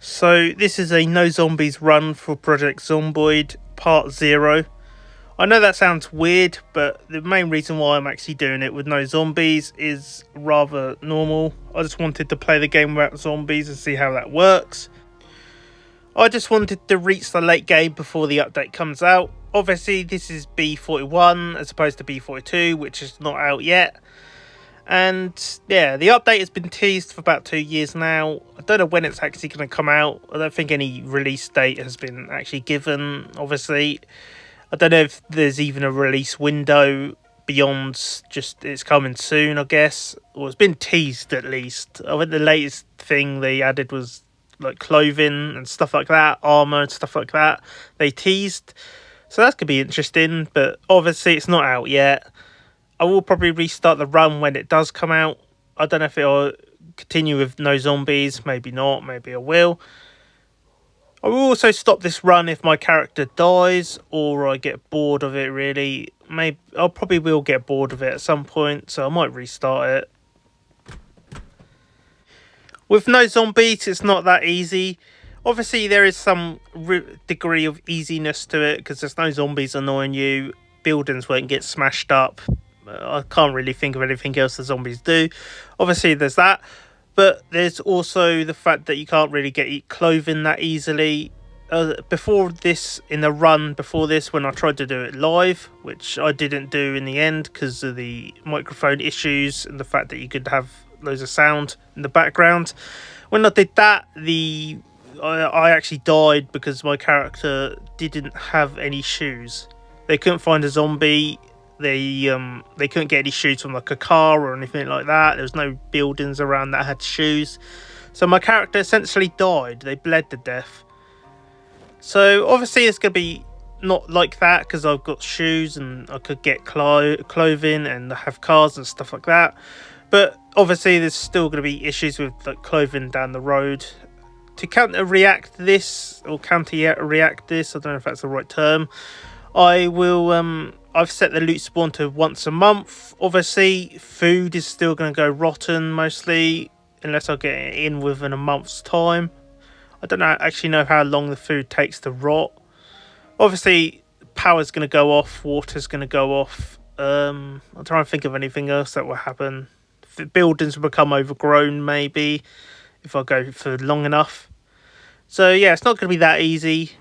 So this is a no zombies run for Project Zomboid Part 0. I know that sounds weird, but the main reason why I'm actually doing it with no zombies is rather normal. I just wanted to play the game without zombies and see how that works. I just wanted to reach the late game before the update comes out. Obviously this is B41 as opposed to B42, which is not out yet. And yeah, the update has been teased for about 2 years now. I don't know when it's actually going to come out. I don't think any release date has been actually given, obviously. I don't know if there's even a release window beyond just it's coming soon, I guess. Or it's been teased at least. I think the latest thing they added was like clothing and stuff like that, armour and stuff like that. They teased. So that's going to be interesting, but obviously it's not out yet. I will probably restart the run when it does come out. I don't know if it'll continue with no zombies. Maybe not. Maybe I will. I will also stop this run if my character dies or I get bored of it, really. I probably will get bored of it at some point, so I might restart it. With no zombies, it's not that easy. Obviously, there is some degree of easiness to it because there's no zombies annoying you. Buildings won't get smashed up. I can't really think of anything else the zombies do. Obviously, there's that. But there's also the fact that you can't really get clothing that easily. Before this, in the run before this, when I tried to do it live, which I didn't do in the end because of the microphone issues and the fact that you could have loads of sound in the background. When I did that, I actually died because my character didn't have any shoes. They couldn't find a zombie. They couldn't get any shoes from like a car or anything like that. There was no buildings around that had shoes. So my character essentially died. They bled to death. So obviously it's going to be not like that because I've got shoes and I could get clothing and have cars and stuff like that. But obviously there's still going to be issues with like clothing down the road. To counter-react this, I don't know if that's the right term, I've set the loot spawn to once a month. Obviously, food is still going to go rotten mostly, unless I get it in within a month's time. I don't actually know how long the food takes to rot. Obviously, power's going to go off, water's going to go off. I'm trying to think of anything else that will happen. Buildings will become overgrown, maybe, if I go for long enough. So yeah, it's not going to be that easy.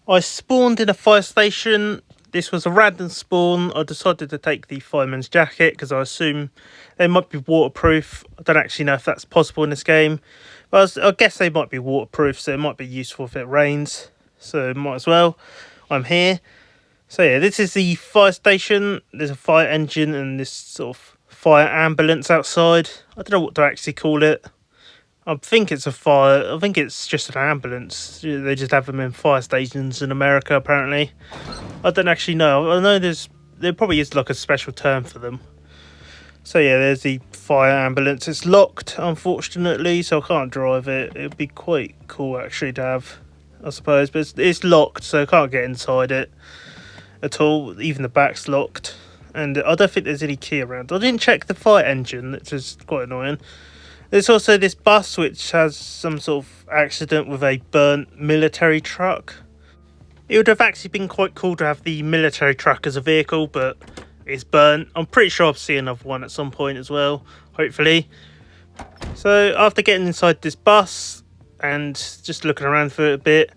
I spawned in a fire station. This was a random spawn. I decided to take the fireman's jacket because I assume they might be waterproof. I don't actually know if that's possible in this game. But I guess they might be waterproof, so it might be useful if it rains. So might as well. I'm here. So yeah, this is the fire station. There's a fire engine and this sort of fire ambulance outside. I don't know what to actually call it. I think it's just an ambulance. They just have them in fire stations in America, apparently. I don't actually know. I know there probably is like a special term for them. So yeah, there's the fire ambulance. It's locked, unfortunately, so I can't drive it. It would be quite cool actually to have, I suppose. But it's locked, so I can't get inside it at all. Even the back's locked. And I don't think there's any key around. I didn't check the fire engine, which is quite annoying. There's also this bus which has some sort of accident with a burnt military truck. It would have actually been quite cool to have the military truck as a vehicle, but it's burnt. I'm pretty sure I'll see another one at some point as well, hopefully. So after getting inside this bus and just looking around for it a bit,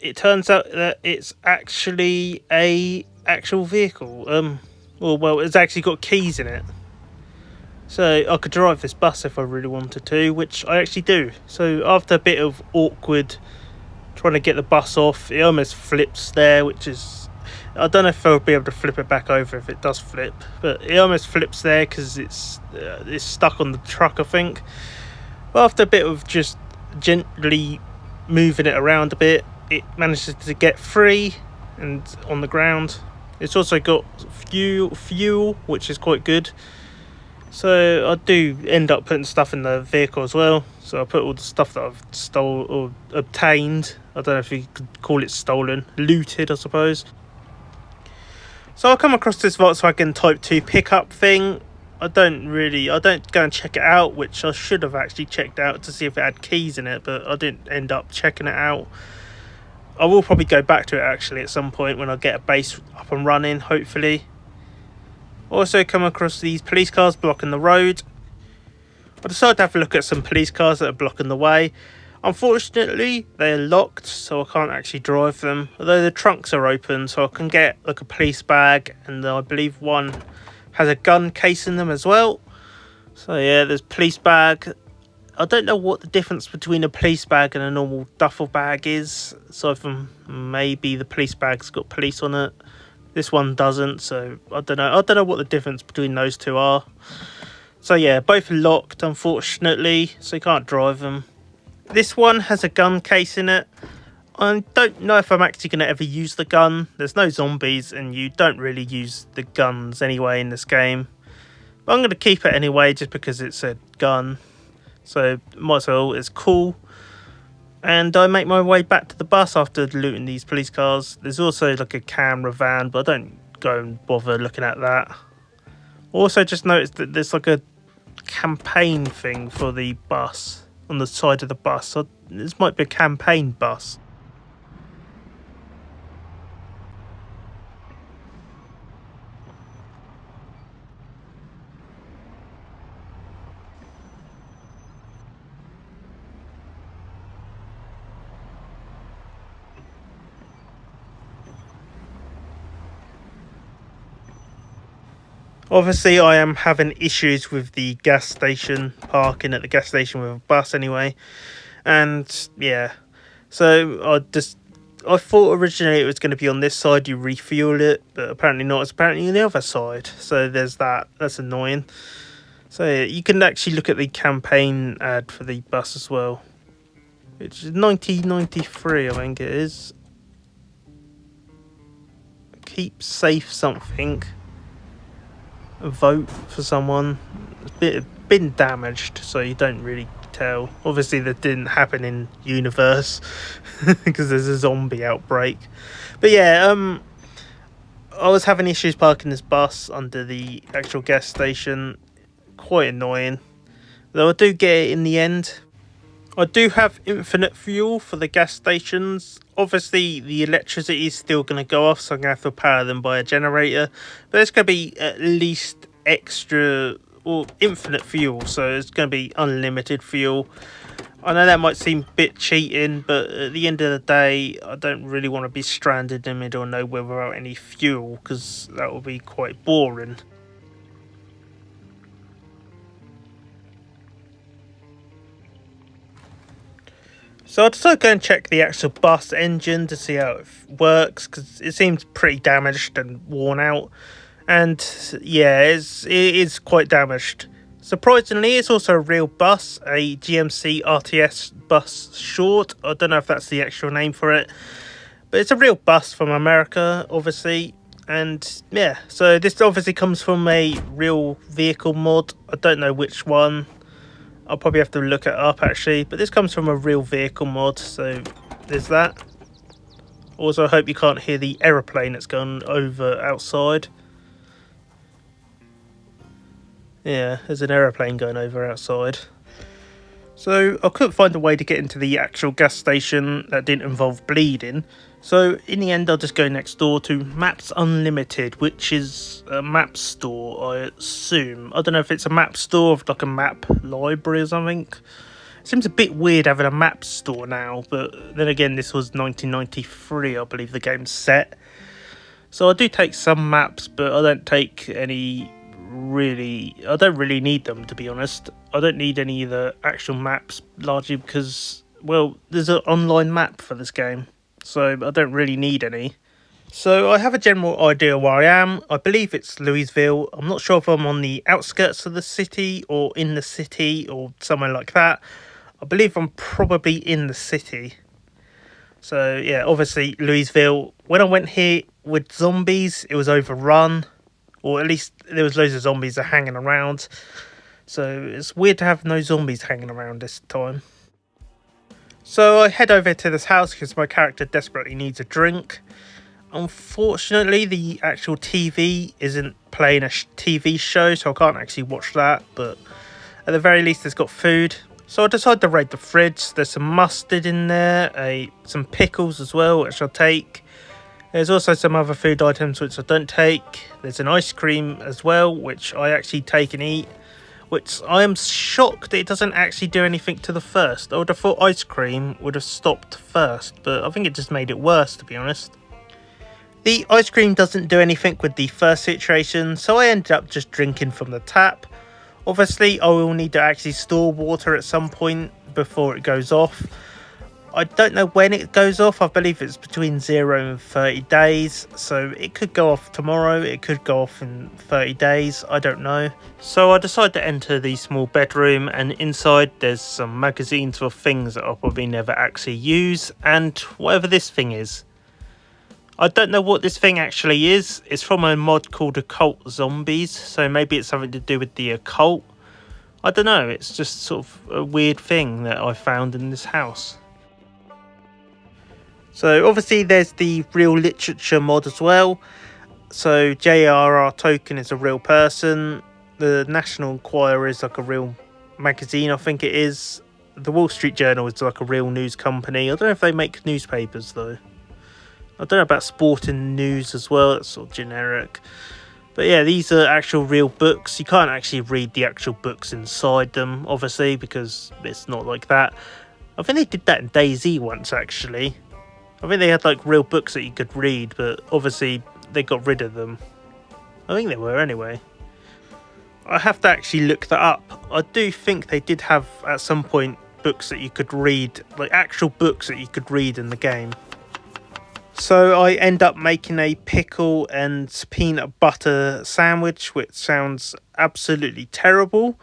it turns out that it's actually a actual vehicle. Well, it's actually got keys in it. So I could drive this bus if I really wanted to, which I actually do. So after a bit of awkward trying to get the bus off, it almost flips there, which is... I don't know if I'll be able to flip it back over if it does flip, but it almost flips there because it's stuck on the truck, I think. But after a bit of just gently moving it around a bit, it manages to get free and on the ground. It's also got fuel, which is quite good. So I do end up putting stuff in the vehicle as well. So I put all the stuff that I've stole or obtained. I don't know if you could call it stolen. Looted, I suppose. So I come across this Volkswagen Type 2 pickup thing. I don't go and check it out, which I should have actually checked out to see if it had keys in it, but I didn't end up checking it out. I will probably go back to it actually at some point when I get a base up and running, hopefully. Also come across these police cars blocking the road. I decided to have a look at some police cars that are blocking the way. Unfortunately, they're locked, so I can't actually drive them. Although the trunks are open, so I can get like a police bag, and I believe one has a gun case in them as well. So yeah, there's police bag. I don't know what the difference between a police bag and a normal duffel bag is. So from maybe the police bag's got police on it. This one doesn't, so I don't know. I don't know what the difference between those two are. So yeah, both are locked, unfortunately, so you can't drive them. This one has a gun case in it. I don't know if I'm actually going to ever use the gun. There's no zombies, and you don't really use the guns anyway in this game. But I'm going to keep it anyway, just because it's a gun. So might as well, it's cool. And I make my way back to the bus after looting these police cars. There's also like a camera van, but I don't go and bother looking at that. Also just noticed that there's like a campaign thing for the bus on the side of the bus. So this might be a campaign bus. Obviously, I am having issues with the gas station, parking at the gas station with a bus anyway. And yeah, so I thought originally it was going to be on this side, you refuel it, but apparently not. It's apparently on the other side. So there's that. That's annoying. So yeah, you can actually look at the campaign ad for the bus as well. It's 1993, I think it is. Keep safe something. Vote for someone. It's been damaged, so you don't really tell. Obviously that didn't happen in universe because there's a zombie outbreak. But yeah, I was having issues parking this bus under the actual gas station. Quite annoying, though I do get it in the end. I do have infinite fuel for the gas stations. Obviously, the electricity is still going to go off, so I'm going to have to power them by a generator. But it's going to be at least extra or infinite fuel, so it's going to be unlimited fuel. I know that might seem a bit cheating, but at the end of the day, I don't really want to be stranded in the middle of nowhere without any fuel, because that would be quite boring. So I decided to go and check the actual bus engine to see how it works, because it seems pretty damaged and worn out. And yeah, it is quite damaged. Surprisingly, it's also a real bus, a GMC RTS bus short. I don't know if that's the actual name for it, but it's a real bus from America, obviously. And yeah, so this obviously comes from a real vehicle mod. I don't know which one. I'll probably have to look it up actually, but this comes from a real vehicle mod, so there's that. Also, I hope you can't hear the aeroplane that's gone over outside. Yeah, there's an aeroplane going over outside. So I couldn't find a way to get into the actual gas station that didn't involve bleeding. So in the end, I'll just go next door to Maps Unlimited, which is a map store, I assume. I don't know if it's a map store or like a map library or something. It seems a bit weird having a map store now, but then again, this was 1993, I believe the game's set. So I do take some maps, but I don't take any I don't really need them, to be honest. I don't need any of the actual maps, largely because, well, there's an online map for this game, so I don't really need any. So I have a general idea where I am. I believe it's Louisville. I'm not sure if I'm on the outskirts of the city or in the city or somewhere like that. I believe I'm probably in the city. So yeah, obviously Louisville. When I went here with zombies, it was overrun. Or at least there was loads of zombies hanging around. So it's weird to have no zombies hanging around this time. So I head over to this house because my character desperately needs a drink. Unfortunately, the actual TV isn't playing a TV show, so I can't actually watch that, but at the very least it's got food. So I decided to raid the fridge. There's some mustard in there, some pickles as well, which I'll take. There's also some other food items which I don't take. There's an ice cream as well, which I actually take and eat, which I am shocked it doesn't actually do anything to the thirst. I would have thought ice cream would have stopped thirst, but I think it just made it worse, to be honest. The ice cream doesn't do anything with the thirst situation, so I ended up just drinking from the tap. Obviously, I will need to actually store water at some point before it goes off. I don't know when it goes off. I believe it's between 0 and 30 days. So it could go off tomorrow. It could go off in 30 days. I don't know. So I decided to enter the small bedroom, and inside there's some magazines for things that I'll probably never actually use, and whatever this thing is. I don't know what this thing actually is. It's from a mod called Occult Zombies, so maybe it's something to do with the occult. I don't know, it's just sort of a weird thing that I found in this house. So obviously there's the real literature mod as well. So J.R.R. Tolkien is a real person. The National Enquirer is like a real magazine, I think it is. The Wall Street Journal is like a real news company. I don't know if they make newspapers though. I don't know about sporting news as well, it's sort of generic. But yeah, these are actual real books. You can't actually read the actual books inside them, obviously, because it's not like that. I think they did that in DayZ once, actually. I think they had like real books that you could read, but obviously they got rid of them. I think they were anyway. I have to actually look that up. I do think they did have at some point books that you could read, like actual books that you could read in the game. So I end up making a pickle and peanut butter sandwich, which sounds absolutely terrible.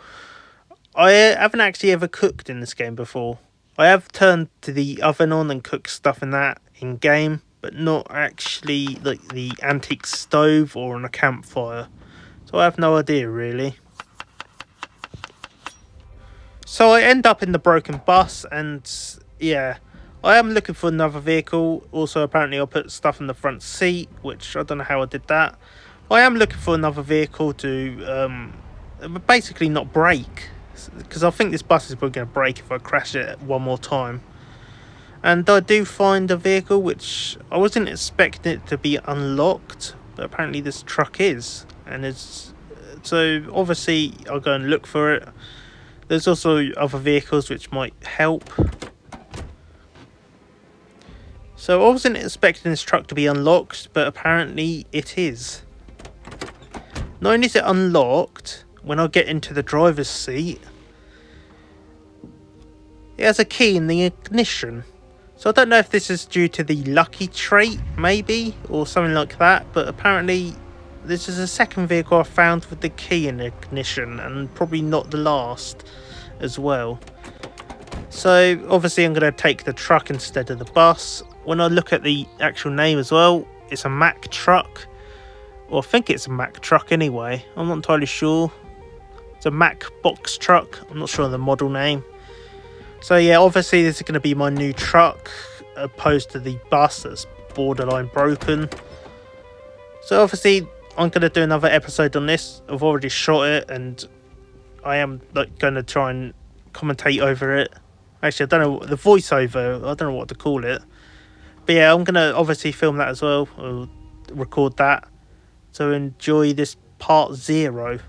I haven't actually ever cooked in this game before. I have turned to the oven on and cooked stuff in that in game, but not actually like the antique stove or on a campfire. So I have no idea really. So I end up in the broken bus, and yeah, I am looking for another vehicle. Also, apparently I'll put stuff in the front seat, which I don't know how I did that. I am looking for another vehicle to basically not break, because I think this bus is probably going to break if I crash it one more time. And I do find a vehicle which I wasn't expecting it to be unlocked, but apparently this truck is. And it's so obviously I'll go and look for it. There's also other vehicles which might help. So I wasn't expecting this truck to be unlocked, but apparently it is. Not only is it unlocked, when I get into the driver's seat, it has a key in the ignition. So I don't know if this is due to the lucky trait, maybe, or something like that, but apparently this is the second vehicle I found with the key in the ignition, and probably not the last as well. So obviously I'm going to take the truck instead of the bus. When I look at the actual name as well, it's a Mack truck. Or I think it's a Mack truck anyway. I'm not entirely sure. It's a Mack box truck. I'm not sure of the model name. So yeah, obviously this is going to be my new truck, opposed to the bus that's borderline broken. So obviously I'm going to do another episode on this. I've already shot it, and I am like going to try and commentate over it. Actually, I don't know, the voiceover, I don't know what to call it. But yeah, I'm going to obviously film that as well, or record that. So enjoy this part 0.